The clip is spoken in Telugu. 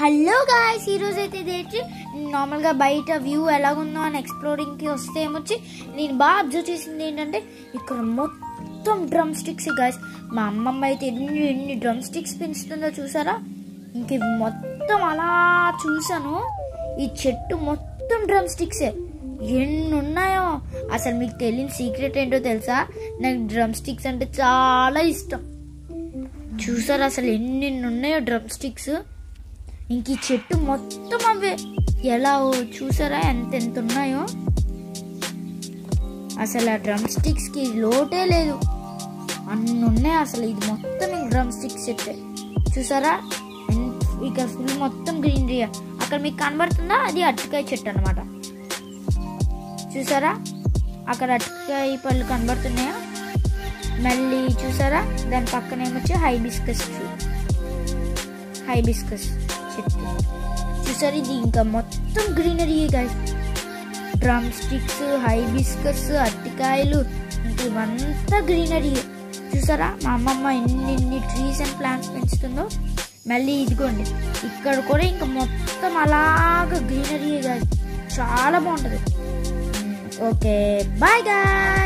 హలో గాయ్స్, ఈరోజు అయితే ఇదేంటి నార్మల్గా బయట వ్యూ ఎలాగుందో అని ఎక్స్ప్లోరింగ్కి వస్తే ఏమొచ్చి నేను బాగా అబ్జర్వ్ చేసింది ఏంటంటే ఇక్కడ మొత్తం డ్రమ్ స్టిక్స్ గాయ్స్. మా అమ్మమ్మ అయితే ఎన్ని డ్రమ్ స్టిక్స్ పెంచుతుందో చూసారా. ఇంక మొత్తం అలా చూసాను, ఈ చెట్టు మొత్తం డ్రమ్ స్టిక్సే. ఎన్ని ఉన్నాయో అసలు. మీకు తెలియని సీక్రెట్ ఏంటో తెలుసా, నాకు డ్రమ్ స్టిక్స్ అంటే చాలా ఇష్టం. చూసారా అసలు ఎన్ని ఉన్నాయో డ్రమ్ స్టిక్స్. ఇంక ఈ చెట్టు మొత్తం అవే ఎలా చూసారా ఎంత ఉన్నాయో. అసలు ఆ డ్రమ్ స్టిక్స్ కి లోటే లేదు, అన్ని ఉన్నాయి అసలు. ఇది మొత్తం డ్రమ్ స్టిక్స్ చెట్టే చూసారా. ఇక్కడ ఫుల్ మొత్తం గ్రీనరీ. అక్కడ మీకు కనబడుతుందా, అది అరటికాయ చెట్టు అనమాట. చూసారా అక్కడ అరటికాయ పళ్ళు కనబడుతున్నాయా. మళ్ళీ చూసారా దాని పక్కన ఏమొచ్చి హైబిస్కస్ చెట్టు చూసారు. ఇది ఇంకా మొత్తం greenery guys. Drum sticks, hibiscus, అరటికాయలు, ఇంక ఇవంతా గ్రీనరీ చూసారా. మా అమ్మమ్మ ఎన్ని ట్రీస్ అండ్ ప్లాంట్స్ పెంచుతుందో. మళ్ళీ ఇదిగోండి ఇక్కడ కూడా ఇంకా మొత్తం అలాగా గ్రీనరీ గైస్, చాలా బాగుంటుంది. Okay bye guys.